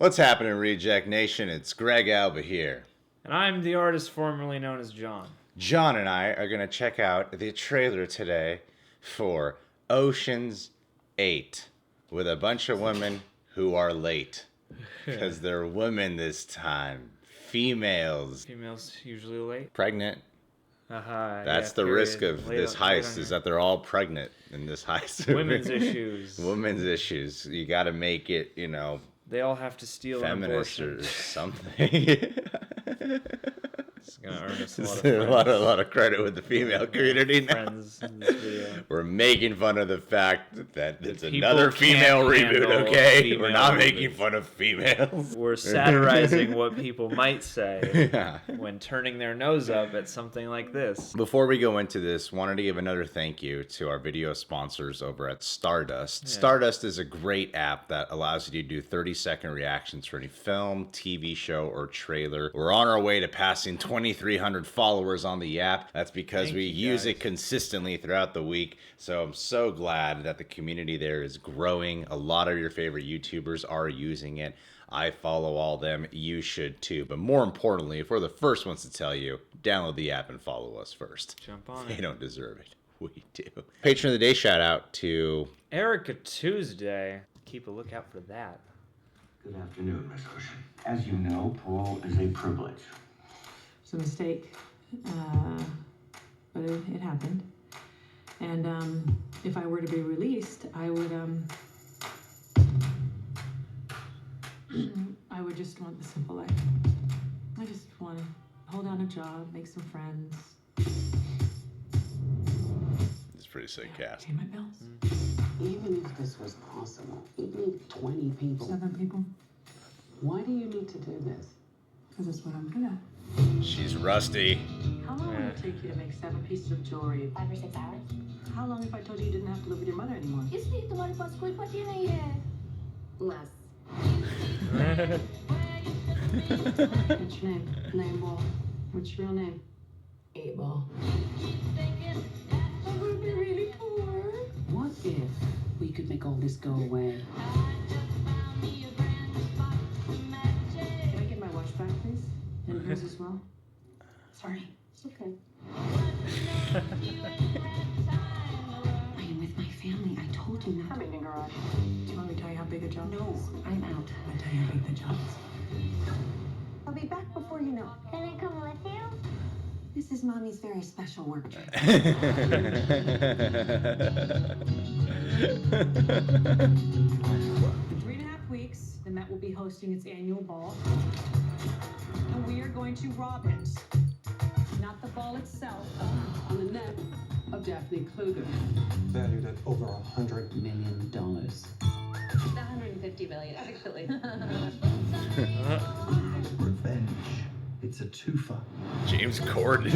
What's happening, Reject Nation? It's Greg Alba here. And I'm the artist formerly known as John. John and I are going to check out the trailer today for Ocean's 8 with a bunch of women who are late. Because they're women this time. Females. Females usually late. Pregnant. That's the period. risk of this heist, is that they're all pregnant in this heist. Women's issues. Women's issues. You got to make it, They all have to steal feminist an abortion. or something. It's going to earn us a lot of credit with the female community now. friends in this video. We're making fun of the fact that it's people another female can't reboot, handle okay? female We're not reboots. making fun of females. We're satirizing what people might say Yeah. when turning their nose up at something like this. Before we go into this, wanted to give another thank you to our video sponsors over at Stardust. Stardust is a great app that allows you to do 30-second reactions for any film, TV show, or trailer. We're on our way to passing 2,300 followers on the app. That's because Thank we you, use guys. it consistently throughout the week. So I'm so glad that the community there is growing. A lot of your favorite YouTubers are using it. I follow all them. You should too. But more importantly, if we're the first ones to tell you, download the app and follow us first. Jump on They it. don't deserve it. We do. Patron of the day shout out to Erica Tuesday. Keep a lookout for that. Good afternoon, Miss Ocean. As you know, parole is a privilege. It's a mistake, but it happened. And if I were to be released, I would just want the simple life. I just want to hold down a job, make some friends, it's a pretty sick cast. pay my bills. Even if this was possible, you'd need 20 people. 7 people, Why do you need to do this? because that's what I'm good at. She's rusty. How long would it take you to make 7 pieces of jewelry? 5 or 6 hours. How long if I told you you didn't have to live with your mother anymore? इसलिए तुम्हारे पास कोई पति नहीं है. Less. What's your name? Name. What's your real name? Abel. I'm gonna be really poor. What if we could make all this go away? Can I get my watch back, please? And hers as well? Sorry. It's okay. I am with my family. I told you not Come to. in the garage. Do you want me to tell you how big a job No, is? I'm out. I'll tell you how big the job is. I'll be back before you know. Can I come with you? This is Mommy's very special work trip. 3.5 weeks, the Met will be hosting its annual ball. And we are going to rob it. Not the ball itself. On the neck of Daphne Kluger. Valued at over $100 $1 million. 150 million, actually. revenge. It's a twofer. James Corden.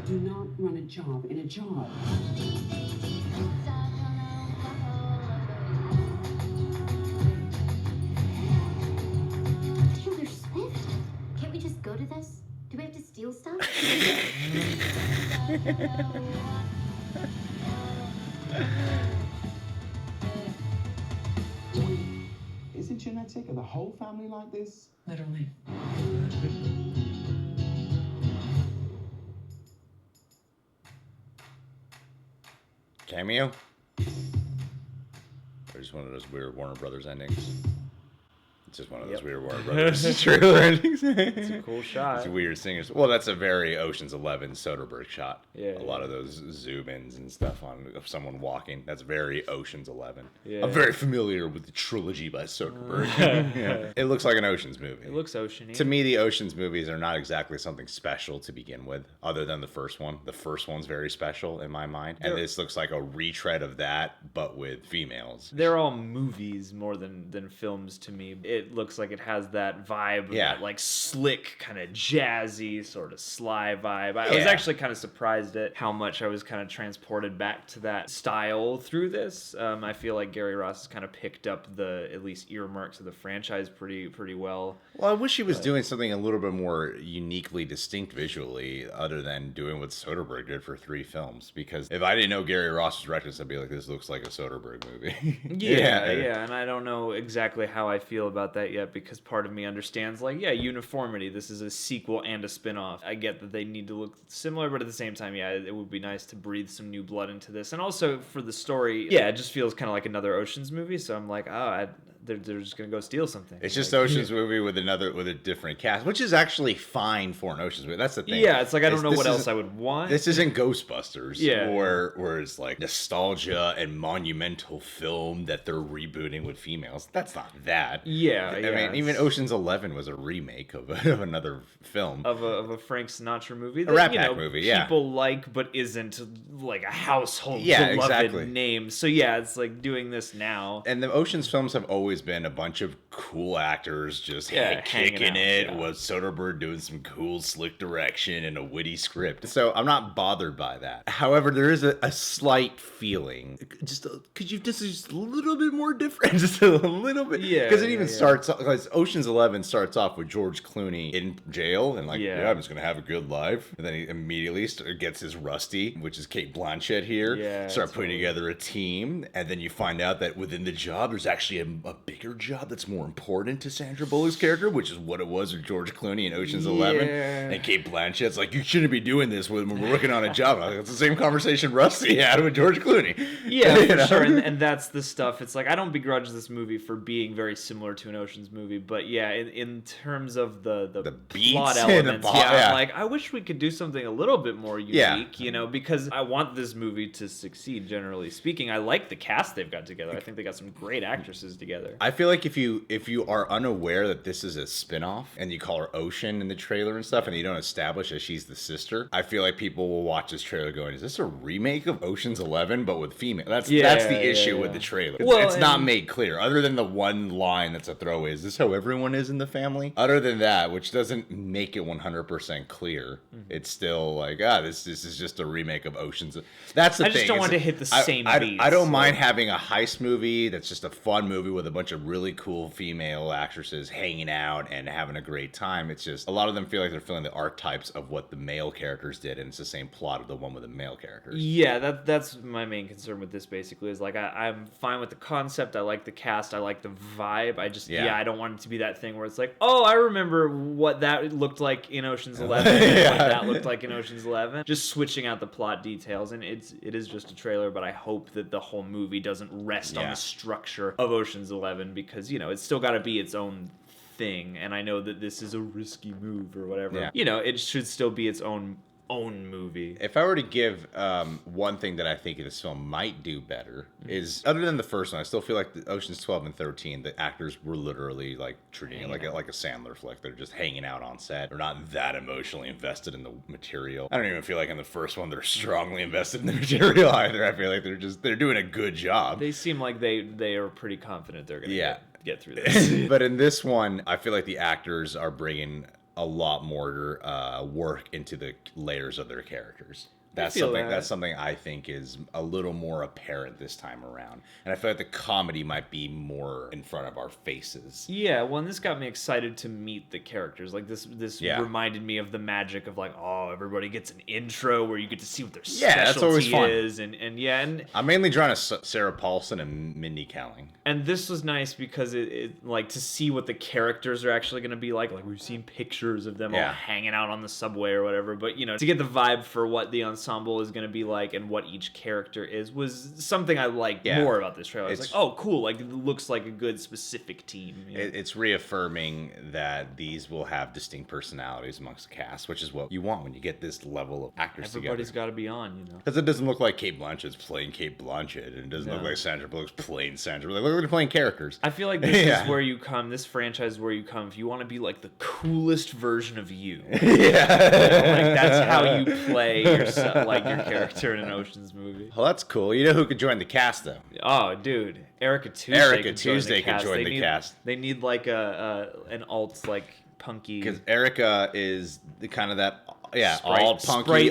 Do not run a job in a job. Taylor Swift? Can't we just go to this? Do we have to steal stuff? Is it genetic? Are the whole family like this? Literally. Cameo? Or just one of those weird Warner Brothers endings? It's just one of those Yep. weird Warner Brothers trailer endings. It's a cool shot. It's weird singers. Well, that's a very Ocean's 11 Soderbergh shot. Yeah, A lot of those zoom ins and stuff of someone walking. That's very Ocean's 11. Yeah. I'm very familiar with the trilogy by Soderbergh. Yeah. It looks like an Ocean's movie. It looks oceany. To me, the Ocean's movies are not exactly something special to begin with, other than the first one. The first one's very special in my mind. And They're- this looks like a retread of that, but with females. They're all movies more than films to me. It looks like it has that vibe, of Yeah. that like slick, kind of jazzy, sort of sly vibe. I was Yeah. actually kind of surprised at how much I was kind of transported back to that style through this. I feel like Gary Ross has kind of picked up the at least earmarks of the franchise pretty well. Well, I wish he was doing something a little bit more uniquely distinct visually, other than doing what Soderbergh did for 3 films. Because if I didn't know Gary Ross was directing this, I'd be like, this looks like a Soderbergh movie. Yeah, and I don't know exactly how I feel about about that yet because part of me understands, like, yeah, uniformity. This is a sequel and a spin-off. I get that they need to look similar, but at the same time, yeah, it would be nice to breathe some new blood into this. And also for the story, yeah, it just feels kind of like another Ocean's movie. So I'm like, they're just gonna go steal something. It's just like, Ocean's movie with a different cast, which is actually fine for an Ocean's movie. That's the thing. Yeah, it's like I don't know what else I would want. This isn't Ghostbusters, Yeah. where it's like nostalgia and monumental film that they're rebooting with females. That's not that. Yeah, I yeah, mean, even it's- Ocean's 11 was a remake of another film. of a Frank Sinatra movie, that, Rat Pack movie, yeah. people like, but isn't like a household Yeah, beloved exactly. name. So yeah, it's like doing this now. And the Ocean's films have always been a bunch of cool actors just Yeah, hanging kicking out, it, yeah. with Soderbergh doing some cool, slick direction and a witty script. So I'm not bothered by that. However, there is a slight feeling, could you just a little bit more different, just a little bit, Yeah, because it even yeah. starts, because Ocean's 11 starts off with George Clooney in jail and like, Yeah. yeah, I'm just gonna have a good life, and then he immediately gets his Rusty, which is Kate Blanchett here, Yeah, start putting totally. together a team, and then you find out that within the job there's actually a bigger job that's more important to Sandra Bullock's character, which is what it was with George Clooney in Ocean's 11. Yeah. And Kate Blanchett's like, you shouldn't be doing this when we're working on a job. I'm like, it's the same conversation Rusty had with George Clooney. Yeah, You for know? sure. And that's the stuff. It's like, I don't begrudge this movie for being very similar to an Ocean's movie, but yeah, in terms of the beats plot and the elements, plot, yeah, yeah. I'm like, I wish we could do something a little bit more unique, Yeah. you know, because I want this movie to succeed, generally speaking. I like the cast they've got together. I think they got some great actresses together. I feel like if you are unaware that this is a spin-off and you call her Ocean in the trailer and stuff and you don't establish that she's the sister, I feel like people will watch this trailer going, is this a remake of Ocean's 11 but with female? That's the issue with the trailer. Well, It's not and- made clear other than the one line that's a throwaway. Is this how everyone is in the family? Other than that, which doesn't make it 100% clear, it's still like, this is just a remake of Ocean's. That's the I thing. just don't It's- want to hit the same beats. I don't mind having a heist movie that's just a fun movie with a bunch of really cool female actresses hanging out and having a great time. It's just a lot of them feel like they're filling the archetypes of what the male characters did, and it's the same plot of the one with the male characters. Yeah, that's my main concern with this. Basically, is like I'm fine with the concept. I like the cast. I like the vibe. I just I don't want it to be that thing where it's like, oh, I remember what that looked like in Ocean's 11. And what that looked like in Ocean's 11. Just switching out the plot details, and it is just a trailer. But I hope that the whole movie doesn't rest on the structure of Ocean's 11 because it's still got to be its own thing. And I know that this is a risky move or whatever. Yeah. It should still be its own movie. If I were to give one thing that I think this film might do better is, other than the first one, I still feel like the Ocean's 12 and 13, the actors were literally like treating it like a Sandler flick. They're just hanging out on set. They're not that emotionally invested in the material. I don't even feel like in the first one they're strongly invested in the material either. I feel like they're doing a good job. They seem like they are pretty confident they're gonna get through this. But in this one, I feel like the actors are bringing a lot more work into the layers of their characters. That's something I think is a little more apparent this time around. And I feel like the comedy might be more in front of our faces. Yeah, well, and this got me excited to meet the characters. Like this reminded me of the magic of like, oh, everybody gets an intro where you get to see what their that's always specialty fun. is, and I'm mainly drawn to Sarah Paulson and Mindy Kaling. And this was nice because it like to see what the characters are actually going to be like. Like we've seen pictures of them all hanging out on the subway or whatever, but to get the vibe for what the ensemble is going to be like and what each character is was something I liked more about this trailer. I was like, oh, cool! Like it looks like a good specific team. It's reaffirming that these will have distinct personalities amongst the cast, which is what you want when you get this level of actors Everybody's got to be on, Because it doesn't look like Kate Blanchett's playing Kate Blanchett, and it doesn't look like Sandra Bullock's playing Sandra Bullock. Look like they're playing characters. I feel like this is where you come. This franchise is where you come if you want to be like the coolest version of you. Like that's how you play yourself, like your character in an Ocean's movie. Well, that's cool. You know who could join the cast though? Oh, dude, Erica Tuesday. Erica Tuesday could join the cast. They need like an alt like punky. Because Erica is the kind of that. Yeah, all punky,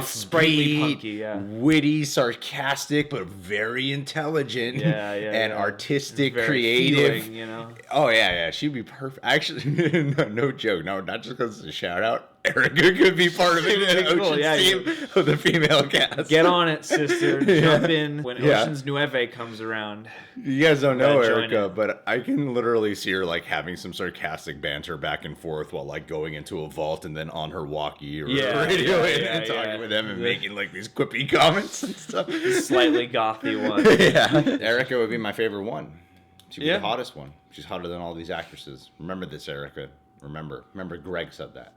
sprightly punky, witty, sarcastic, but very intelligent, and artistic, very creative. feeling, Oh yeah, she'd be perfect. Actually, no joke, no, not just because it's a shout out. Erica could be part of Pretty it. cool, Ocean's yeah, team of the female cast. Get on it, sister. Jump in when Yeah. Ocean's Nueve comes around. You guys don't know Gotta join Erica, it. but I can literally see her like having some sarcastic banter back and forth while like going into a vault and then on her walkie or Yeah, radio yeah, and talking yeah. with them and making like these quippy comments and stuff. Slightly gothy one. Yeah, Erica would be my favorite one. She'd be Yeah. the hottest one. She's hotter than all these actresses. Remember this, Erica. Remember, Greg said that.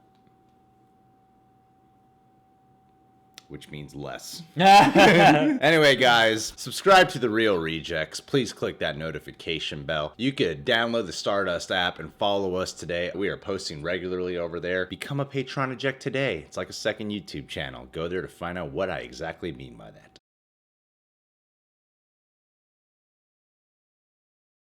Which means less. Anyway, guys, subscribe to The Real Rejects. Please click that notification bell. You could download the Stardust app and follow us today. We are posting regularly over there. Become a Patreon eject today. It's like a second YouTube channel. Go there to find out what I exactly mean by that.